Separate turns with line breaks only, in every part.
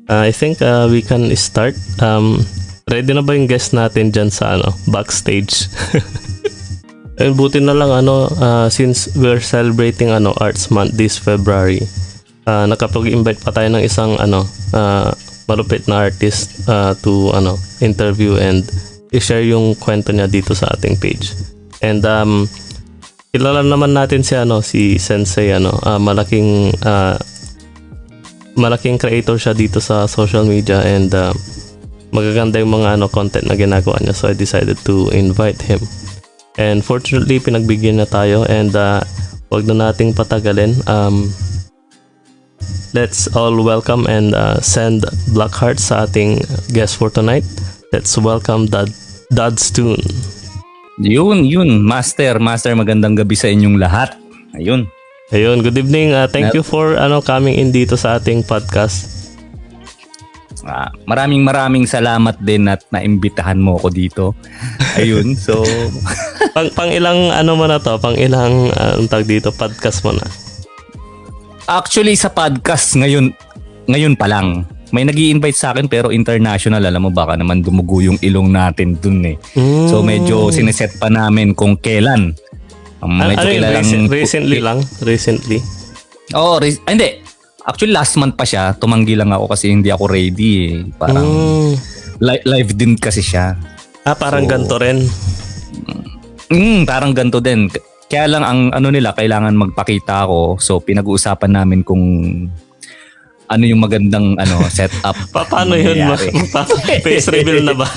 I think we can start. Ready na ba yung guest natin dyan sa backstage? And buti na lang since we're celebrating Arts Month this February, nakapag-invite pa tayo ng isang malupit na artist to interview and i-share yung kwento niya dito sa ating page. And kilala naman natin si Sensei, malaking creator siya dito sa social media, and magaganda yung mga content na ginagawa niya, so I decided to invite him. And fortunately, pinagbigyan na tayo, and wag na nating patagalin. Let's all welcome and send black hearts sa ating guest for tonight. Let's welcome Dad's Tune.
Yun, Master, magandang gabi sa inyong lahat. Ayun,
good evening. Thank you for coming in dito sa ating podcast.
Maraming salamat din at naimbitahan mo ako dito. Ayun, so
pang ilang mo na to? Pang ilang tag dito podcast mo na?
Actually sa podcast ngayon pa lang. May nag-i-invite sa akin pero international, alam mo, baka naman dumugo yung ilong natin dun eh. So medyo sineset pa namin kung kailan. Recently? Oo, hindi. Actually last month pa siya. Tumanggi lang ako kasi hindi ako ready eh. Parang live din kasi siya.
Parang ganito rin.
Parang ganito din. Kaya lang ang nila, kailangan magpakita ako. So pinag-uusapan namin kung ano yung magandang setup.
Paano yun? Face reveal na ba?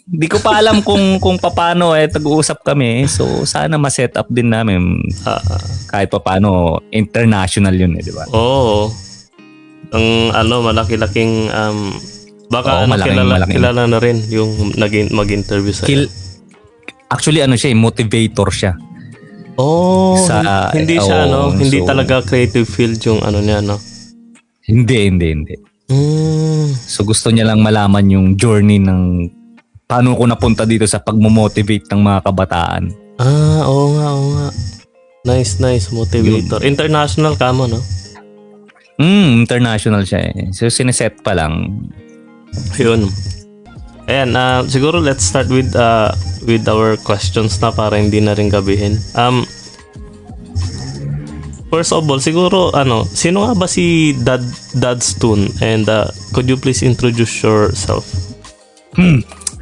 Di ko pa alam kung paano tag-uusap kami. So sana ma-set up din namin. Kahit paano international yun di ba?
Oo. Ang malaki-laking baka kilala na rin yung mag-interview sa
Actually siya, motivator siya.
Hindi siya hindi talaga creative field yung niya
Hindi. So gusto niya lang malaman yung journey ng paano ko napunta dito sa pagmo-motivate ng mga kabataan.
Oo nga. Nice motivator. Yun. International ka mo, no?
International siya eh. So sineset pa lang.
Yun. Ayan, siguro let's start with our questions na para hindi na rin gabihin. First of all, siguro sino nga ba si Dad's Tune, and could you please introduce yourself?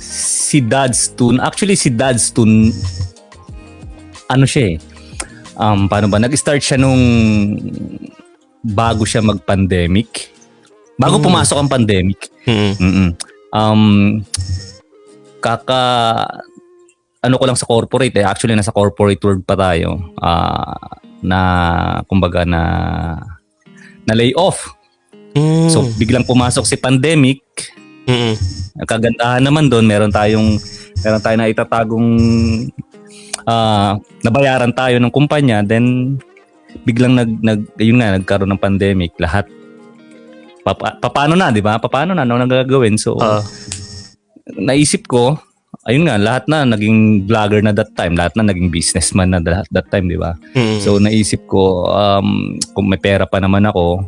Si Dad's Tune, actually si Dad's Tune siya eh. Paano ba? Nag-start siya nung bago siya mag-pandemic. Bago pumasok ang pandemic. Ko lang sa corporate eh. Actually nasa corporate world pa tayo. Na kumbaga na lay off. So biglang pumasok si pandemic. Ang kagandahan naman doon, meron tayong na itatagong nabayaran tayo ng kumpanya, then biglang nagkaroon ng pandemic, lahat paano na, di ba? Paano na ano gagawin? So naisip ko, ayun nga, lahat na naging vlogger na that time, lahat na naging businessman na that time, di ba? So naisip ko, kung may pera pa naman ako,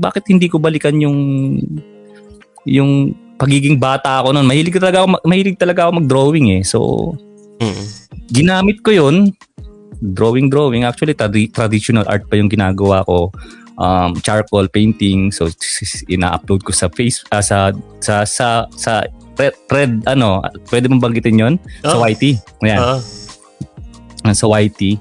bakit hindi ko balikan yung pagiging bata ako noon. Mahilig talaga ako mag-drawing eh. So ginamit ko yun, drawing. Actually traditional art pa yung ginagawa ko. Charcoal painting. So ina-upload ko sa sa thread, pwede mong banggitin yun? Sa YT. Ayan. Sa YT.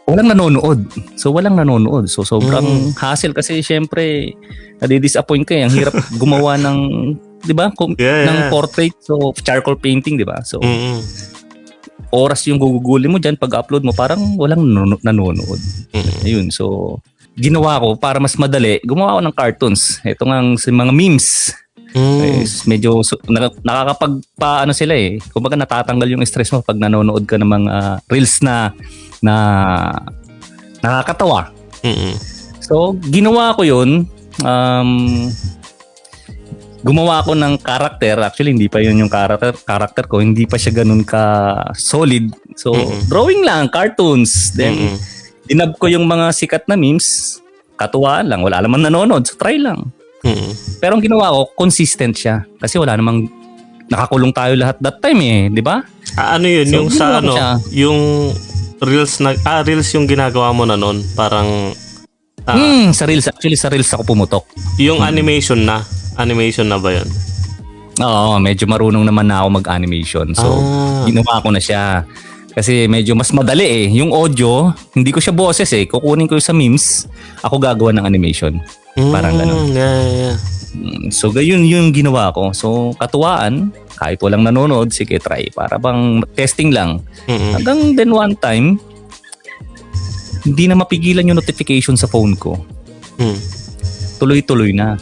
Walang nanonood. So sobrang hassle kasi syempre nadi-disappoint ka eh. Ang hirap gumawa ng, 'di ba? Ng portrait, so charcoal painting, 'di ba? So oras yung gugugulin mo diyan pag-upload mo, parang walang nanonood. Ayun, so ginawa ko para mas madali, gumawa ako ng cartoons. Ito nga mga memes. Medyo nakakapagpaano sila eh. Kumbaga natatanggal yung stress mo pag nanonood ka ng mga reels na nakakatawa. So ginawa ko yun. Gumawa ako ng character. Actually hindi pa yun yung character ko. Hindi pa siya ganun ka solid. So drawing lang, cartoons. Then dinab ko yung mga sikat na memes. katuwaan lang. Wala naman nanonood, so try lang. Pero ang ginawa ko, consistent siya. Kasi wala namang nakakulong tayo lahat that time di ba?
Ano yun?
So,
yung sa
ginawa ko siya.
yung Reels yung ginagawa mo na nun? Parang,
Sa Reels. Actually, sa Reels ako pumutok.
yung animation na ba yun?
Oo, medyo marunong naman na ako mag-animation. So, ginawa ko na siya. Kasi medyo mas madali Yung audio, hindi ko siya boses Kukunin ko sa memes, ako gagawa ng animation. Parang gano'n.
Yeah.
So, gayon yung ginawa ko. So, katuwaan, kahit walang nanonood, sige, try. Para bang testing lang. Hanggang then one time, hindi na mapigilan yung notification sa phone ko. Tuloy-tuloy na.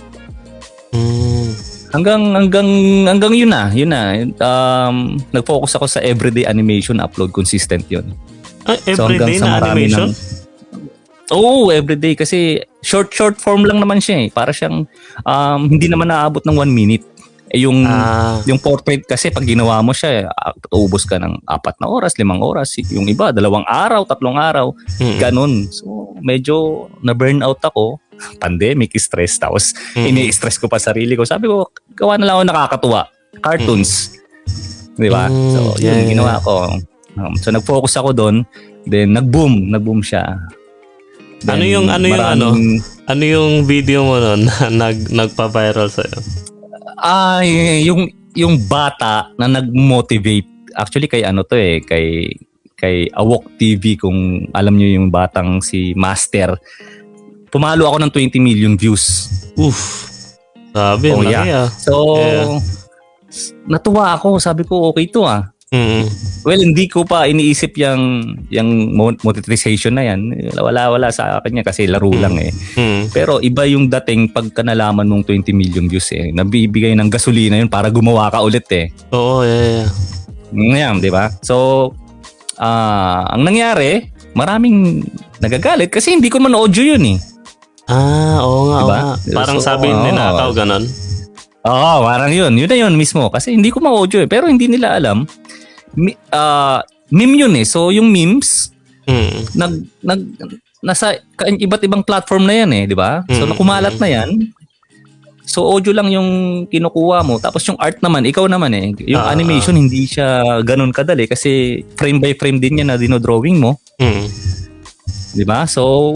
Hanggang yun na. Nag-focus ako sa everyday animation, upload consistent yun.
Everyday na animation?
Oo, everyday kasi short form lang naman siya Para siyang hindi naman naabot ng 1 minute. Yung portrait kasi pag ginawa mo siya, ubos ka ng 4 na oras, 5 oras. Yung iba, 2 araw, 3 araw. Ganun. So, medyo na-burnout ako. Pandemic, stress. Tapos, ini-stress ko pa sarili ko. Sabi ko, gawa na lang ako nakakatuwa. Cartoons. Di ba? So, yun ginawa ko. So, nag-focus ako doon. Then, nag-boom. Nag-boom siya. Then,
ano yung video mo nun na nagpa-viral sa'yo?
Yung bata na nag-motivate. Actually, kay kay Awok TV, kung alam niyo yung batang si Master. Pumalo ako ng 20 million views.
Sabi,
So, natuwa ako. Sabi ko, okay to Well, hindi ko pa iniisip yung monetization na yan. Wala sa akin yan kasi laro lang Pero iba yung dating pagka nalaman mong 20 million views nabibigay ng gasolina yun para gumawa ka ulit
Oo,
Ngayon, di ba? So, ang nangyari, maraming nagagalit kasi hindi ko man audio yun
oo nga,
diba?
Parang sabi ninakaw, ganon.
Oo, parang yun. Yun na yun mismo. Kasi hindi ko ma-audio pero hindi nila alam. Meme yun So, yung memes, nasa iba't ibang platform na yan di ba? So, nakumalat na yan. So, audio lang yung kinukuha mo. Tapos yung art naman, ikaw naman Yung animation, hindi siya ganun kadali kasi frame by frame din yan na dinodrawing mo. Di ba? So,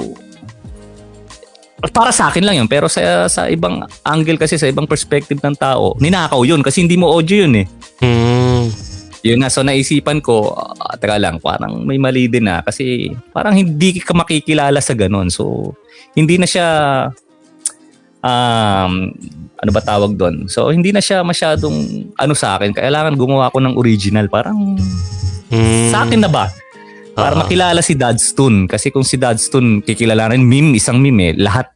para sa akin lang yun. Pero sa ibang angle kasi, sa ibang perspective ng tao, ninakaw yun kasi hindi mo audio yun Yun na, so naisipan ko, teka lang, parang may mali din kasi parang hindi ka makikilala sa ganun. So, hindi na siya, ano ba tawag doon? So, hindi na siya masyadong, sa akin, kailangan gumawa ko ng original. Parang, sa akin na ba? Para makilala si Dadstone. Kasi kung si Dadstone, kikilalanin, isang meme lahat,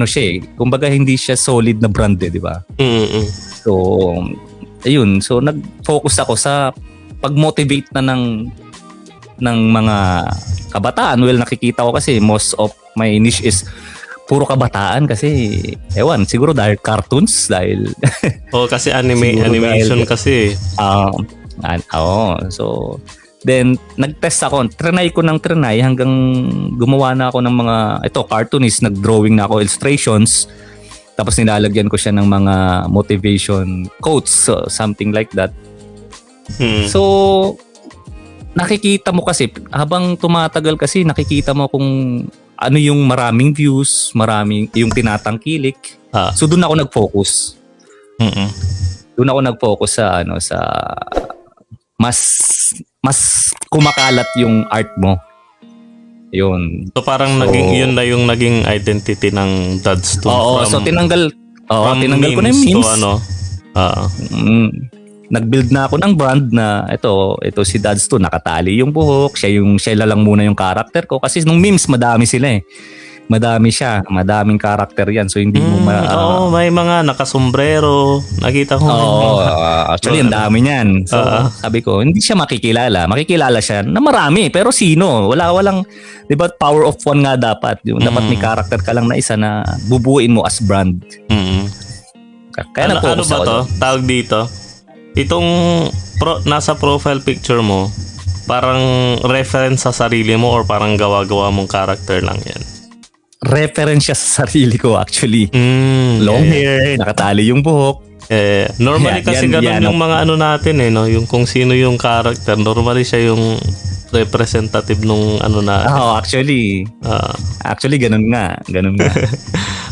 siya kumbaga hindi siya solid na brand di ba? So, ayun, so nag-focus ako sa pag-motivate na ng mga kabataan. Well, nakikita ko kasi most of my niche is puro kabataan kasi siguro dahil cartoons
kasi animation kasi
so then nag-test ako, trinay hanggang gumawa na ako ng mga cartoonist, nag-drawing na ako, illustrations. Tapos nilalagyan ko siya ng mga motivation quotes, so something like that. So, nakikita mo kasi, habang tumatagal kasi, nakikita mo kung ano yung maraming views, yung tinatangkilik. So, doon ako nag-focus. Doon ako nag-focus sa mas kumakalat yung art mo. Yun.
So parang yun na yung naging identity ng Dadstone.
So tinanggal ko na yung memes. Nag-build na ako ng brand na ito si Dadstone, nakatali yung buhok, siya lang muna yung character ko kasi nung memes madami sila madaming character yan, so hindi mo
may mga nakasombrero, nakita ko.
Actually ang dami niyan. So sabi ko, hindi siya makikilala siya na marami, pero sino? Walang, di ba, power of one nga dapat. Dapat may character ka lang na isa na bubuuin mo as brand. Kaya
ano ba to? Tawag dito? Itong nasa profile picture mo, parang reference sa sarili mo or parang gawa-gawa mong character lang yan?
reference siya sa sarili ko actually. Long
yeah.
hair, nakatali yung buhok.
Normally kasi ganun yung mga ano natin no, yung kung sino yung character, normally siya yung representative nung ano na.
Actually ganun nga.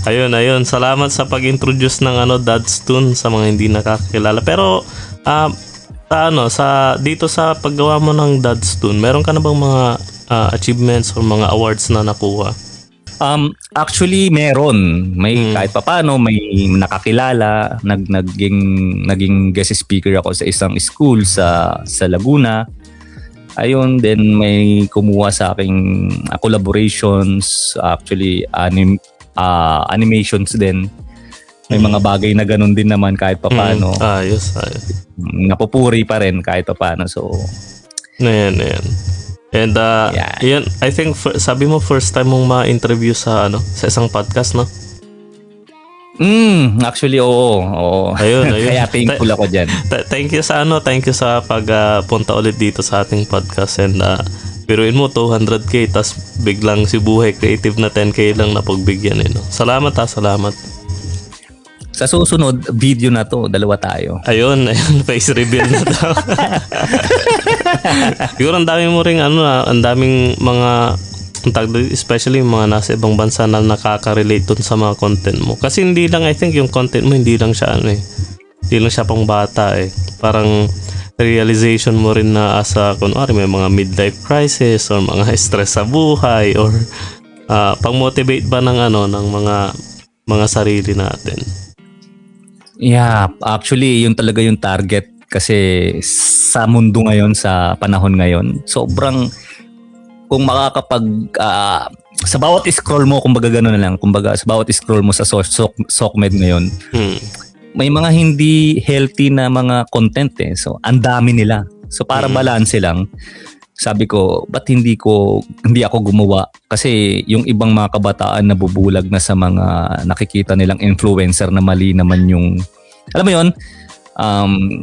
ayun,
salamat sa pag-introduce ng Dad's Tune sa mga hindi nakakilala. Pero dito sa paggawa mo ng Dad's Tune, meron ka na bang mga achievements or mga awards na nakuha?
Actually meron. May kahit papaano may nakakilala, naging guest speaker ako sa isang school sa Laguna. Ayun, then may kumuha sa aking collaborations, actually animations din. May mga bagay na ganun din naman kahit papaano.
Ayos.
Napupuri pa rin kahit papaano. So
Ayan. And yun, I think sabi mo first time mong ma-interview sa isang podcast, no?
Actually oo.
Ayun.
Kaya thankful ako diyan.
Thank you sa pagpunta ulit dito sa ating podcast, and biruin mo 200k tas biglang si Buhay Creative na 10k lang na pagbigyan no. Salamat.
Sa susunod video na to, dalawa tayo.
Ayun, face reveal na daw. Siguro ang dami mo ring ang daming mga especially mga nasa ibang bansa na nakaka-relate dun sa mga content mo. Kasi hindi lang, I think yung content mo hindi lang siya hindi lang siya pang bata Parang realization mo rin na kunwari may mga midlife crisis or mga stress sa buhay or pang-motivate ba ng ng mga sarili natin.
Yeah, actually yun talaga yung target kasi sa mundo ngayon, sa panahon ngayon, sobrang kung makakapag sa bawat scroll mo, kumbaga gano'n na lang, sa bawat scroll mo sa SOCMED ngayon, may mga hindi healthy na mga content so ang dami nila. So para balance lang, sabi ko, ba't hindi ako gumawa? Kasi yung ibang mga kabataan nabubulag na sa mga nakikita nilang influencer na mali naman yung, alam mo yun,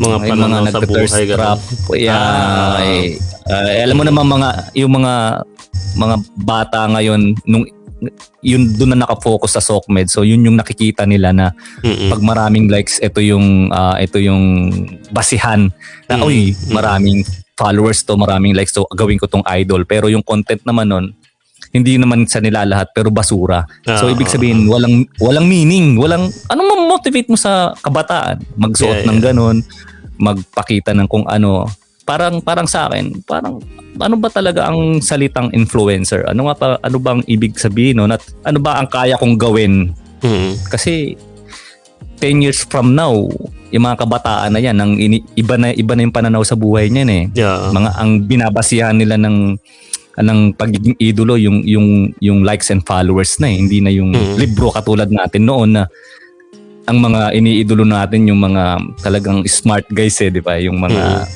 mga pananaw sa buhay.
Trap. Alam mo naman yung mga bata ngayon, yun doon na nakafocus sa SOCMED. So yun yung nakikita nila na pag maraming likes, ito yung basihan na maraming followers to, maraming likes to, gawin ko tong idol. Pero yung content naman nun, hindi naman sa nila lahat, pero basura. So ibig sabihin, walang meaning, anong ma-motivate mo sa kabataan? Magsuot ng ganun, magpakita ng kung ano. Parang sa akin, ano ba talaga ang salitang influencer? Ano bang ibig sabihin nun? At ano ba ang kaya kong gawin? Kasi 10 years from now, yung mga kabataan na yan, iba na yung pananaw sa buhay niyan ang binabasihan nila ng pagiging idolo yung likes and followers na hindi na yung libro katulad natin noon na ang mga iniidolo natin yung mga talagang smart guys di ba? Yung mga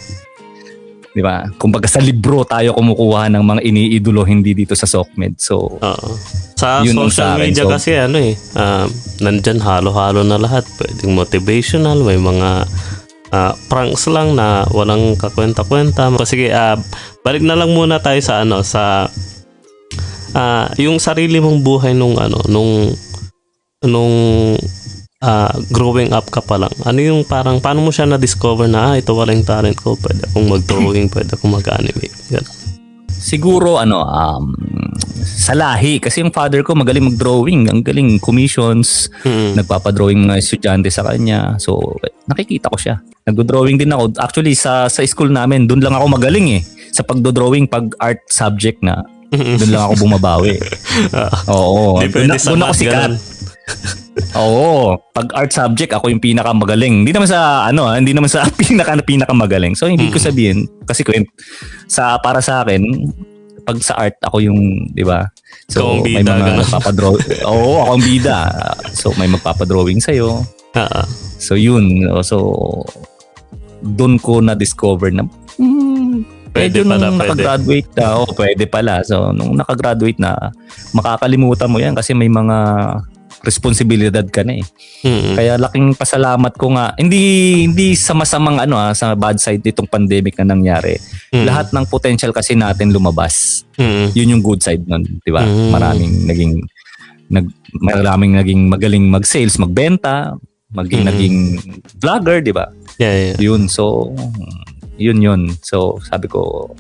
di ba? Kumbaga sa libro tayo kumukuha ng mga iniidolo, hindi dito sa SOCMED. So
sa social media kasi nandyan halo-halo na lahat. Pwedeng motivational, may mga pranks lang na walang kakwenta-kwenta. Sige, balik na lang muna tayo sa yung sarili mong buhay nung growing up ka pa lang. Ano yung parang paano mo siya na-discover na ito wala yung talent ko, pwede akong mag-drawing, pwede akong mag-animate. Yan.
Siguro sa lahi kasi yung father ko magaling mag-drawing, ang galing commissions, nagpapadrawing mga estudyante sa kanya. So nakikita ko siya. Nagdo-drawing din ako. Actually sa school namin, doon lang ako magaling sa pagdo-drawing, pag art subject na. Doon lang ako bumabawi. Oo. Doon ako sikat. Oo, pag art subject ako yung pinakamagaling. Hindi naman sa pinakamagaling. So hindi ko sabihin kasi para sa akin pag sa art ako yung, 'di ba? So may mga papadraw. Oo, ako ang bida. So may magpapadrawing sa iyo. So yun. So doon ko na discover na pwede pala, nakagraduate na. Pwede pala. So nung nakagraduate na, makakalimutan mo yan kasi may mga responsibilidad ka na Kaya laking pasalamat ko nga. Hindi sa masamang sa bad side itong pandemic na nangyari. Lahat ng potential kasi natin lumabas. Yun yung good side nun, 'di ba? Maraming maraming naging magaling mag-sales, magbenta, naging vlogger, di ba?
Yeah.
Yun, so yun. So sabi ko,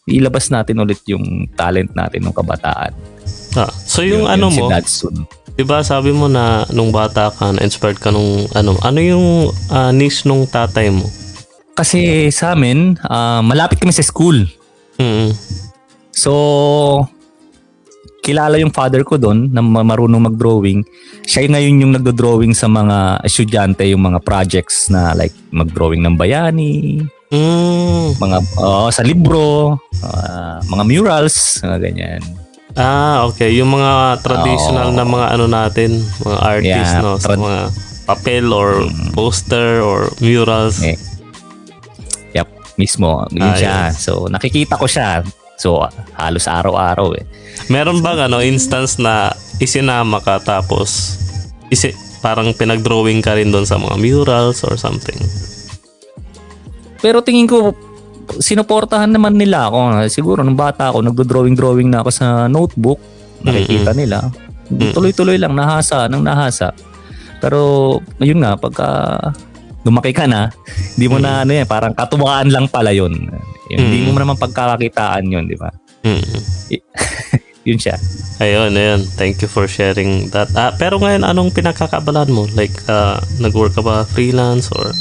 ilabas natin ulit yung talent natin nung kabataan.
So yung ano
si
mo,
Dadsun.
diba sabi mo na nung bata ka, na-inspired ka nung ano yung niche nung tatay mo?
Kasi sa amin, malapit kami sa school. So, kilala yung father ko doon na marunong mag-drawing. Siya ngayon yung nagdo-drawing sa mga estudyante, yung mga projects na like mag-drawing ng bayani, mga sa libro, mga murals, mga ganyan.
Okay. Yung mga traditional na mga ano natin, mga artists, no? Sa mga papel or poster or murals.
Yep, mismo. Yun siya. Yes. So, nakikita ko siya. So, halos araw-araw eh.
Meron bang instance na isinama ka tapos parang pinag-drawing ka rin doon sa mga murals or something?
Pero tingin ko, sinuportahan naman nila ako. Siguro nung bata ako, nagdo-drawing na ako sa notebook. Nakikita nila. Tuloy-tuloy lang, nahasa. Pero, yun nga, pagka lumaki ka na, hindi mo na parang katuwaan lang pala yun. Hindi mo naman pagkakakitaan yun, di ba? Yun siya.
Ayun. Thank you for sharing that. Pero ngayon, anong pinagkakabalan mo? Like, nag-work ka ba freelance or...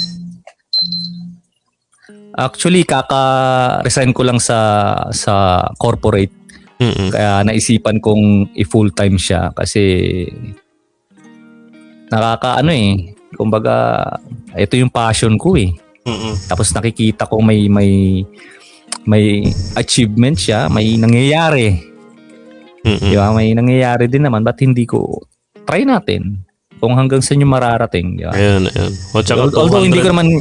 Actually, kaka-resign ko lang sa corporate. Kaya naisipan kong i-full-time siya kasi kumbaga, ito yung passion ko eh. Tapos nakikita ko may achievement siya, may nangyayari. Diba? May nangyayari din naman, ba't hindi ko try natin kung hanggang saan yung mararating. Diba?
Ayun.
Although hindi ko naman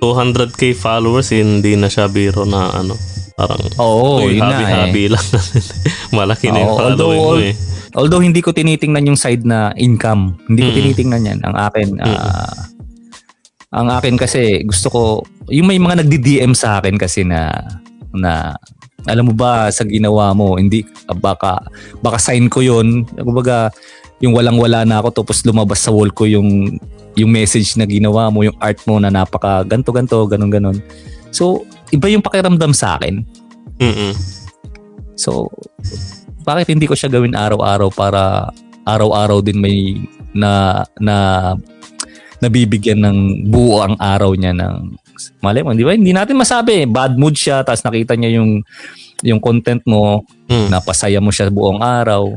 200k followers, hindi na siya biro na parang
yun
habi lang. Malaki na yung following mo eh.
Although hindi ko tinitingnan yung side na income. Hindi ko tinitingnan yan. Ang akin kasi gusto ko, yung may mga nagdi-DM sa akin kasi na alam mo ba sa ginawa mo, hindi baka sign ko yun. Kumbaga yung walang-wala na ako tapos lumabas sa wall ko yung message na ginawa mo, yung art mo na napaka ganto, ganon. So, iba yung pakiramdam sa akin. So, bakit hindi ko siya gawin araw-araw para araw-araw din may nabibigyan ng buo ang araw niya ng malay mo, di ba? Hindi natin masabi, bad mood siya, tapos nakita niya yung content mo, napasaya mo siya buong araw.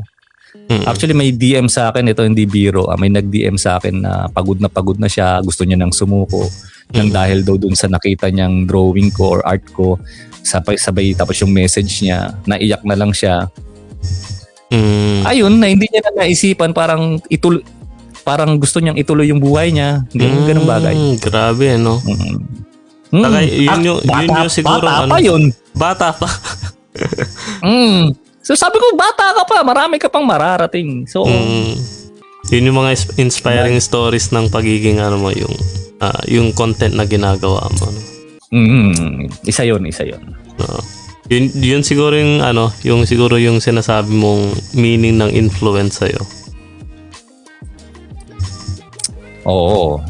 Actually, may DM sa akin, ito hindi biro. May nag-DM sa akin na pagod na siya, gusto niya nang sumuko. Nang dahil daw dun sa nakita niyang drawing ko or art ko, sabay tapos yung message niya, naiyak na lang siya. Ayun, na hindi niya na naisipan, parang gusto niyang ituloy yung buhay niya. Ganun bagay.
Grabe, no? Yun yung siguro.
Bata pa yun.
Bata pa.
So sabi ko, bata ka pa, marami ka pang mararating. So,
yun yung mga inspiring stories ng pagiging yung content na ginagawa mo. No?
Isa yun.
Yun siguro yung sinasabi mong meaning ng influence sa'yo.
Oo.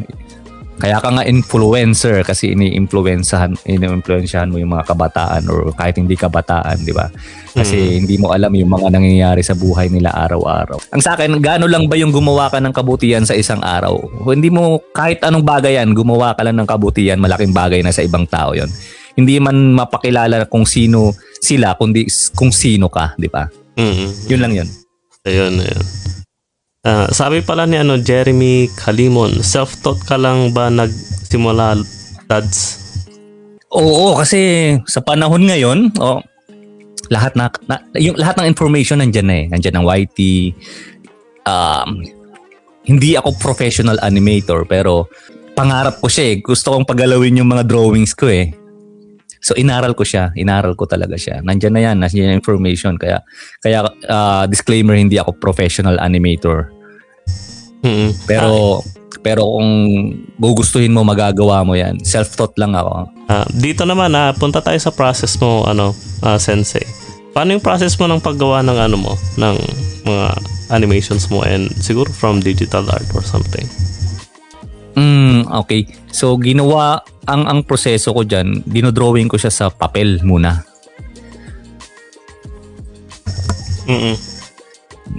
Kaya ka nga influencer kasi ini-influensyahan mo yung mga kabataan or kahit hindi kabataan, di ba? Kasi hindi mo alam yung mga nangyayari sa buhay nila araw-araw. Ang sa akin, gaano lang ba yung gumawa ka ng kabutihan sa isang araw? Hindi mo, kahit anong bagay yan, gumawa ka lang ng kabutihan, malaking bagay na sa ibang tao yon. Hindi man mapakilala kung sino sila, kundi kung sino ka, di ba? Yun lang yun.
Ayun. Sabi pala ni Jeremy Calimon, self-taught ka lang ba nagsimula, Dads?
Oo, kasi sa panahon ngayon, lahat ng information nandiyan na eh. Nandiyan ang YT. Hindi ako professional animator pero pangarap ko siya eh. Gusto kong pagalawin yung mga drawings ko eh. So inaral ko talaga siya. Nandiyan yung information. Kaya disclaimer, hindi ako professional animator. Pero kung gugustuhin mo, magagawa mo yan. Self-taught lang ako.
Dito naman, punta tayo sa process mo, Sensei. Paano yung process mo ng paggawa ng ng mga animations mo and siguro from digital art or something.
Okay. So ginawa ang proseso ko diyan, dinodrawing ko siya sa papel muna.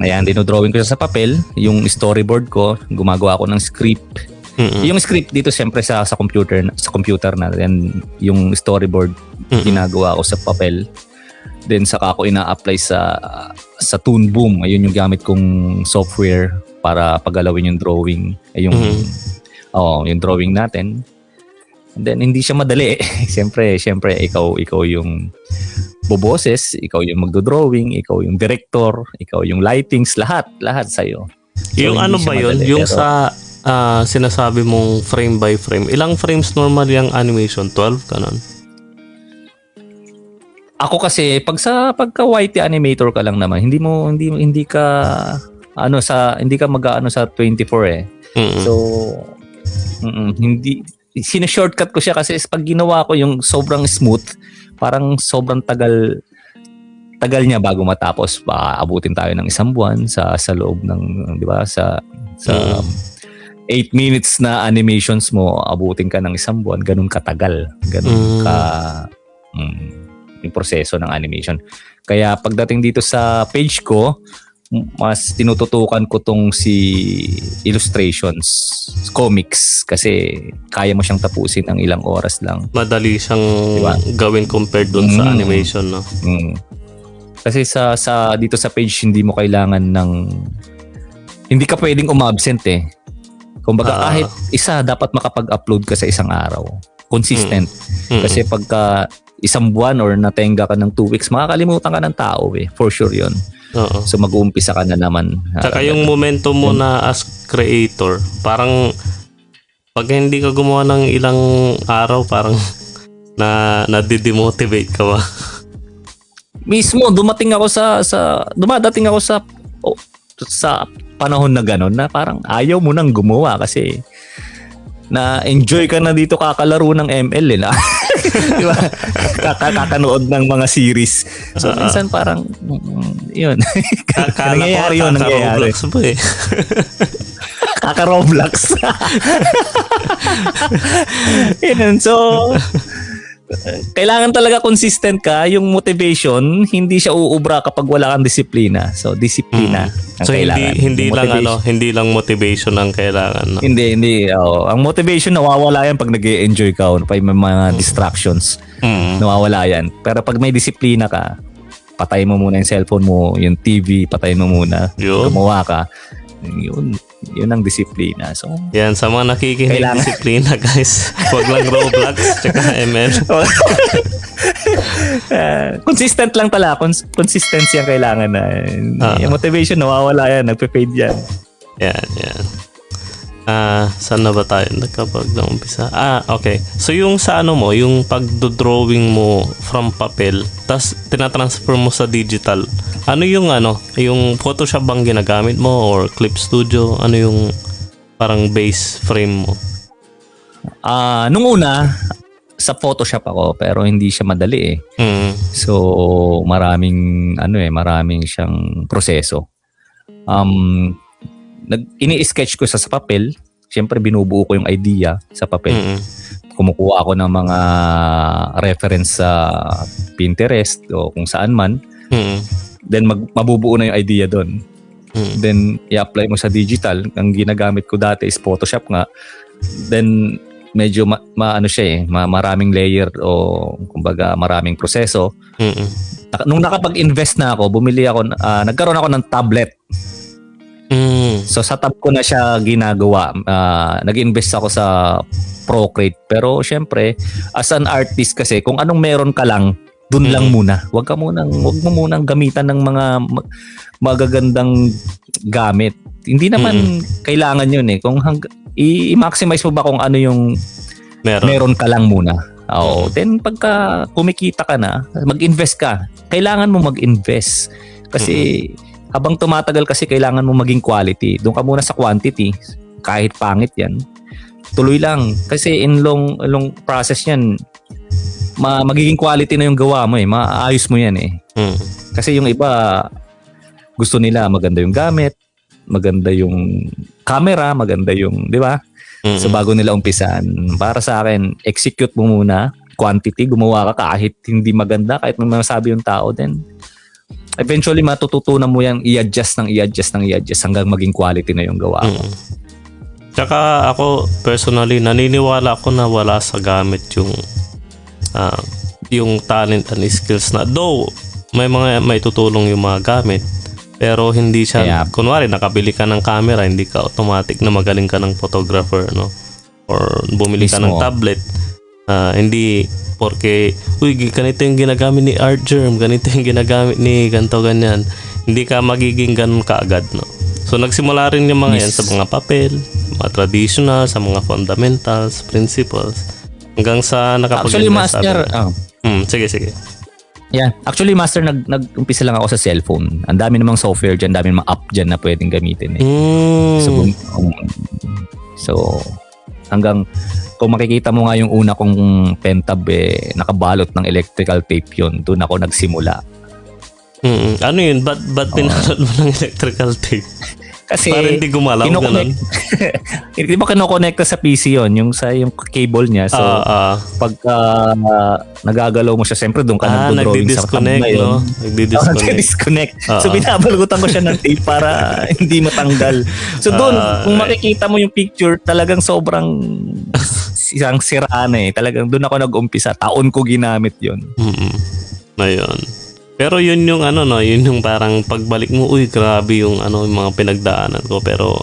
Ayan, dinodrawing ko siya sa papel, yung storyboard ko, gumagawa ako ng script. Yung script dito siyempre sa computer na, then yung storyboard ginagawa ko sa papel. Then saka ako ina-apply sa Toon Boom. Ayun yung gamit kong software para pagalawin yung drawing. Yung drawing natin. And then hindi siya madali. Siyempre ikaw yung boboses, ikaw yung magdo-drawing, ikaw yung director, ikaw yung lightings, lahat sa'yo. So,
yung ano ba yun?
Madali,
yung
pero,
sa sinasabi mong frame by frame, ilang frames normal yung animation? 12? Kanon?
Ako kasi pagka YT animator ka lang naman, hindi ka mag-aano sa 24 eh. So hindi sino-shortcut ko siya kasi pag ginawa ko yung sobrang smooth, parang sobrang tagal niya bago matapos. Abutin tayo ng isang buwan sa loob ng, di ba, sa 8 minutes na animations mo, abutin ka ng isang buwan, ganun katagal, ganun ka yung proseso ng animation. Kaya pagdating dito sa page ko, mas tinututukan ko tong si illustrations, comics, kasi kaya mo siyang tapusin ng ilang oras lang.
Madali siyang
diba?
Gawin compared dun sa animation, no?
Kasi sa dito sa page hindi mo kailangan hindi ka pwedeng umabsent eh. Kumbaga kahit isa dapat makapag-upload ka sa isang araw. Consistent. Kasi pagka isang buwan or natenga ka ng 2 weeks, makakalimutan ka ng tao eh. For sure yun. So mag-uumpisa ka na naman.
Tsaka yung momentum mo na as creator, parang pag hindi ka gumawa ng ilang araw, parang nadidemotivate ka ba?
Mismo, dumadating ako sa panahon na gano'n na parang ayaw mo nang gumawa kasi na-enjoy ka na dito kakalaro ng ML eh na. Di ba? Kakanood ng mga series. So minsan parang yun. Nangyayari yun.
Kaka-Roblox po eh.
Kaka-Roblox. Yun. So kailangan talaga consistent ka. Yung motivation, hindi siya uubra kapag wala kang disiplina. So disiplina ang
so
kailangan.
hindi lang motivation ang kailangan, no?
Hindi. Ang motivation nawawala yan pag nag-e-enjoy ka o may mga distractions. Nawawala yan. Pero pag may disiplina ka, patay mo muna yung cellphone mo, yung TV, patay mo muna. Gumawa ka. Yun ang disiplina. So,
yan, sa mga nakikinig disiplina, guys. Huwag lang Roblox tsaka ML.
Consistent lang pala. Consistency ang kailangan na. Yung motivation, nawawala yan. Nagpe-fade yan.
Yan. Saan na ba tayo nagkapag na umpisa? Okay. So yung sa yung pagdodrawing mo from papel, tas tinatransfer mo sa digital, yung Photoshop bang ginagamit mo or Clip Studio? Ano yung parang base frame mo?
Nung una, sa Photoshop ako, pero hindi siya madali eh. So, maraming siyang proseso. Ini-sketch ko sa papel. Siyempre binubuo ko yung idea sa papel. Kumukuha ako ng mga reference sa Pinterest o kung saan man. Then mabubuo na yung idea doon. Then i-apply mo sa digital. Ang ginagamit ko dati is Photoshop nga. Then medyo maraming layer o kumbaga maraming proseso. Nung nakapag-invest na ako, nagkaroon ako ng tablet. So sa tab ko na siya ginagawa. Nag-invest ako sa Procreate. Pero syempre, as an artist kasi, kung anong meron ka lang, dun lang muna. Wag mo munang gamitan ng mga magagandang gamit. Hindi naman kailangan yun eh. Kung i-maximize mo ba kung ano yung meron ka lang muna. Then pagka kumikita ka na, mag-invest ka. Kailangan mo mag-invest. Kasi habang tumatagal kasi kailangan mo maging quality. Doon ka muna sa quantity. Kahit pangit yan. Tuloy lang. Kasi in long process yan, magiging quality na yung gawa mo maayos mo yan eh. Kasi yung iba, gusto nila maganda yung gamit, maganda yung camera, maganda yung, di ba? So bago nila umpisan, para sa akin, execute mo muna, quantity, gumawa ka kahit hindi maganda, kahit may masabi yung tao, then eventually matututunan mo yan, i-adjust hanggang maging quality na yung gawa mo.
Tsaka ako personally naniniwala ako na wala sa gamit yung talent and skills na though may mga may tutulong yung mga gamit pero hindi siya kunwari nakabili ka ng camera hindi ka automatic na magaling ka ng photographer no or bumili ka ng tablet hindi porque ganito yung ginagamit ni Artgerm, ganito yung ginagamit ni ganto ganyan, hindi ka magiging ganun kaagad no. So nagsimula rin yung mga yan sa mga papel, mga traditional, sa mga fundamentals, principles hanggang sa
Actually master
sige.
Yeah. Actually, master, nag-umpisa lang ako sa cellphone. Ang dami namang software dyan, dami namang app dyan na pwedeng gamitin. So, hanggang kung makikita mo nga yung una kong pentab, nakabalot ng electrical tape yun. Doon ako nagsimula.
Ano yun? Ba't pinalot mo ng electrical tape?
Kasi
para hindi gumalaw ganun.
Hindi ba kinokonekta sa PC yon yung cable niya. So pag nagagalaw mo siya, siyempre doon ka nagdo-drawing sa
tab na yun.
Nagdi-disconnect. So binabalgutan ko siya ng tape para hindi matanggal. So doon, kung makikita mo yung picture, talagang sobrang isang siraan Talagang doon ako nag-umpisa. Taon ko ginamit yon.
Ayun. Pero yun yung yun yung parang pagbalik mo, grabe yung yung mga pinagdaanan ko. Pero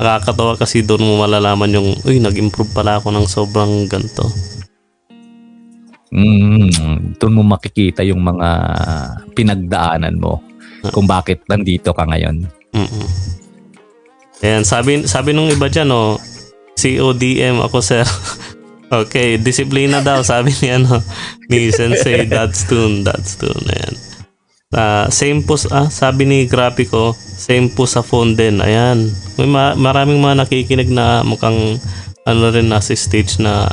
nakakatawa kasi doon mo malalaman yung, nag-improve pala ako ng sobrang ganito.
Doon mo makikita yung mga pinagdaanan mo kung bakit nandito ka ngayon.
Ayan, sabi nung iba dyan, CODM ako sir. Okay, disiplina daw, sabi ni Sensei, that's tune. Ayan. Same po sabi ni Graphico, same po sa phone din. Ayan. May maraming mga nakikinig na mukhang rin nasa stage na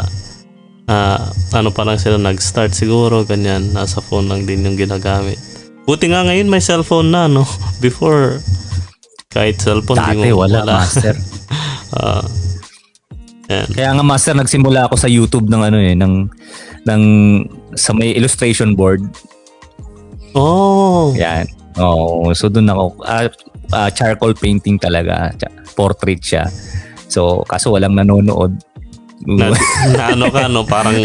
pa lang sila nag-start siguro ganyan, nasa phone lang din yung ginagamit. Buti nga ngayon may cellphone na before kahit cellphone
dati wala master. Kaya nga master, nagsimula ako sa YouTube ng sa may illustration board. Yan. So doon ako charcoal painting talaga, portrait siya. So kaso walang nanonood.
Parang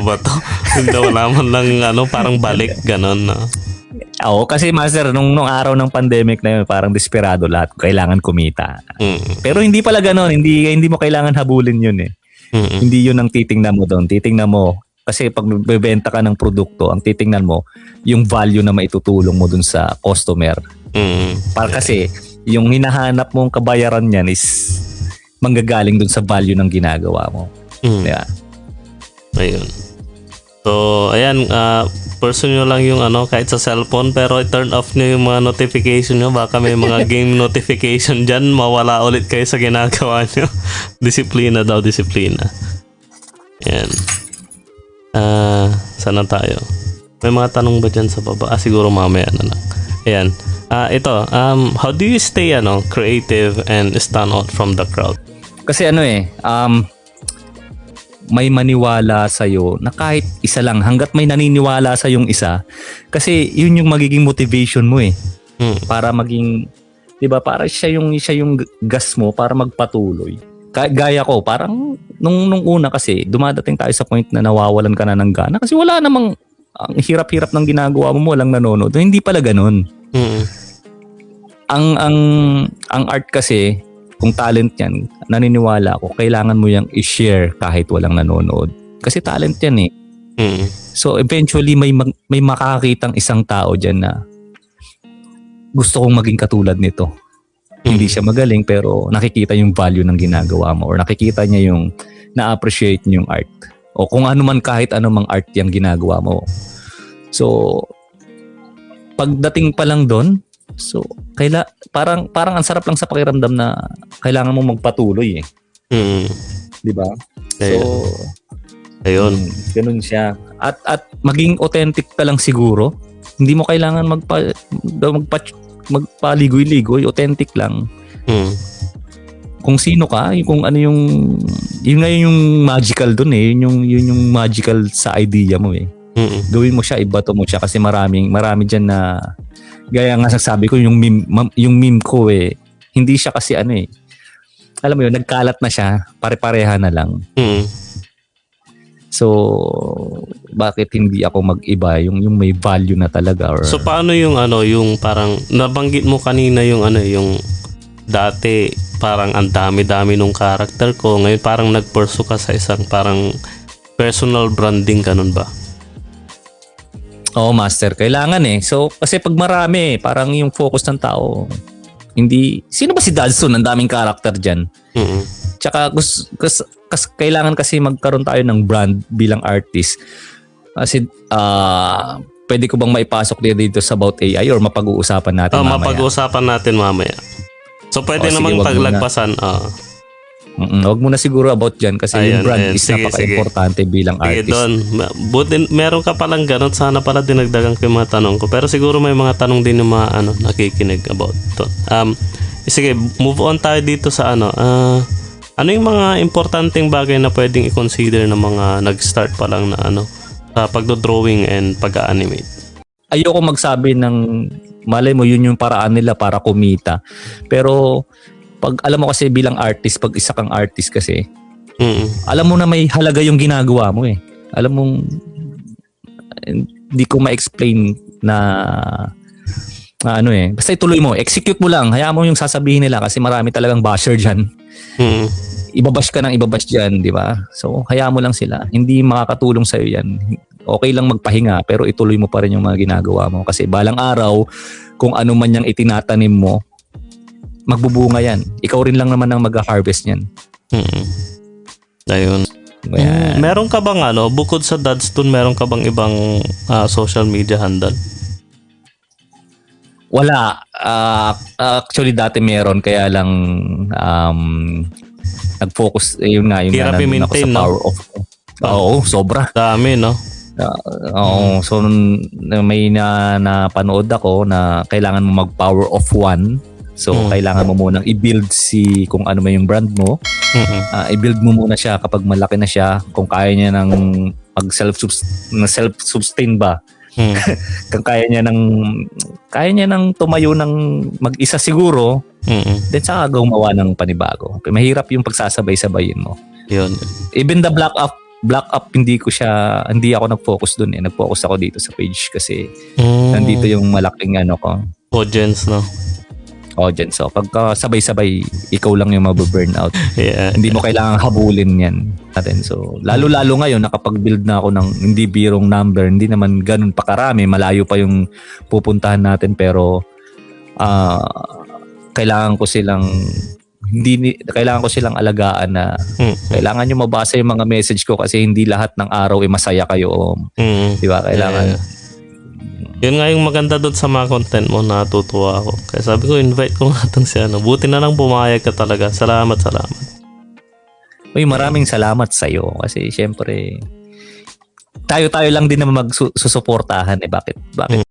ba to? Hindi wala man lang parang balik ganon.
Kasi master, nung araw ng pandemic na yun, parang desperado lahat, kailangan kumita. Pero hindi pala ganon, hindi mo kailangan habulin yun Hindi yun ang titingnan mo doon. Titingnan mo kasi pag bebenta ka ng produkto, ang titingnan mo yung value na maitutulong mo dun sa customer. Para kasi yung hinahanap mong kabayaran niyan is manggagaling dun sa value ng ginagawa mo. Diba?
Ayun. So, ayan, person nyo lang yung kahit sa cellphone, pero i-turn off nyo yung mga notification nyo. Baka may mga game notification dyan, mawala ulit kayo sa ginagawa nyo. Disiplina daw, disiplina. Ayan. Saan na tayo? May mga tanong ba dyan sa baba? Siguro mamaya na lang. Ayan. Ito, how do you stay creative and stand out from the crowd?
Kasi may maniwala sa'yo na kahit isa lang, hanggat may naniniwala sa yung isa, kasi yun yung magiging motivation mo para maging, di ba, para siya yung gas mo para magpatuloy. Gaya ko, parang nung una kasi dumadating tayo sa point na nawawalan ka na ng gana kasi wala namang, ang hirap-hirap ng ginagawa mo, walang nanonood. Hindi pala ganun. Ang art kasi, kung talent yan, naniniwala ako, kailangan mo yung i-share kahit walang nanonood. Kasi talent yan So eventually may makakitang isang tao dyan na gusto kong maging katulad nito. Hindi siya magaling pero nakikita yung value ng ginagawa mo or nakikita niya yung na-appreciate niya yung art. O kung ano man, kahit ano mang art yung ginagawa mo. So pagdating pa lang doon, so parang ang sarap lang sa pakiramdam na kailangan mo magpatuloy Di ba? So
ayun.
Ganun siya. At maging authentic ka lang siguro. Hindi mo kailangan magpaligoy-ligoy, authentic lang.
Mm.
Kung sino ka, kung ano yun nga yung magical dun eh. Yun yung magical sa idea mo eh.
Mm.
Gawin mo siya, ibato mo siya kasi marami dyan na gaya nga sasabi ko yung meme ko eh. Hindi siya kasi ano eh. Alam mo yun, nagkalat na siya, pare-pareha na lang.
Mm.
So, bakit hindi ako mag-iba yung may value na talaga or
So paano yung yung parang nabanggit mo kanina yung yung dati parang ang dami-dami nung character ko, ngayon parang nag-pursue ka sa isang parang personal branding, ganun ba?
Oo, master, kailangan eh. So, kasi pag marami, parang yung focus ng tao, hindi, sino ba si Dadson? Ang daming character dyan.
Mm.
Tsaka, kailangan kasi magkaroon tayo ng brand bilang artist. Kasi, pwede ko bang maipasok dito sa about AI or mapag-uusapan natin mamaya?
Mapag-uusapan natin mamaya. So, pwede namang paglagpasan.
Huwag mo na siguro about dyan kasi yung brand is
Sige,
napaka-importante bilang artist.
Doon. Meron ka palang ganun. Sana pala dinagdagan ko yung mga tanong ko. Pero siguro may mga tanong din yung mga nakikinig about to. Sige, move on tayo dito sa ano yung mga importanteng bagay na pwedeng i-consider ng mga nag-start pa lang na sa pagdo-drawing and pag-animate?
Ayoko magsabi ng malay mo yun yung paraan nila para kumita. Pero pag alam mo kasi bilang artist, pag isa kang artist kasi, alam mo na may halaga yung ginagawa mo eh. Alam mo, hindi ko ma-explain na basta ituloy mo, execute mo lang, hayaan mo yung sasabihin nila kasi marami talagang basher dyan. Ibabash ka ng ibabash dyan, di ba? So, hayaan mo lang sila. Hindi makakatulong sa'yo yan. Okay lang magpahinga, pero ituloy mo pa rin yung mga ginagawa mo. Kasi balang araw, kung ano man yung itinatanim mo, magbubunga yan. Ikaw rin lang naman ang mag-harvest yan.
Ayun. Meron ka bang bukod sa Dadstone, meron ka bang ibang social media handle?
Wala. Actually, dati meron. Kaya lang nag-focus. Yun nga.
Hirap i-maintain, no?
Power of. Oo, sobra.
Dami, no?
Oo. So, may napanood ako na kailangan mo mag-power of one. So, kailangan mo munang i-build kung ano man yung brand mo. I-build mo muna siya kapag malaki na siya. Kung kaya niya ng self-sustain ba. Kung kaya niya ng tumayo ng mag-isa siguro, then saka gumawa ng panibago. Okay, mahirap yung pagsasabay-sabayin mo.
Yun.
Even the black up hindi ako nag-focus dun eh. Nag-focus ako dito sa page kasi nandito yung malaking ko.
Audience, no?
Audience. So, pagka sabay-sabay, ikaw lang yung mababurnout.
Yeah.
Hindi mo kailangang habulin yan natin. So, lalo-lalo ngayon, nakapag-build na ako ng hindi birong number. Hindi naman ganun pa karami. Malayo pa yung pupuntahan natin. Pero, kailangan ko silang alagaan na kailangan nyo mabasa yung mga message ko kasi hindi lahat ng araw masaya kayo. Di ba? Kailangan.
Yeah. Yun nga yung maganda doon sa mga content mo, natutuwa ako. Kaya sabi ko, invite ko nga itong si Buti na lang pumayag ka talaga. Salamat.
Uy, maraming salamat sa'yo. Kasi syempre, tayo lang din naman magsusuportahan eh. Bakit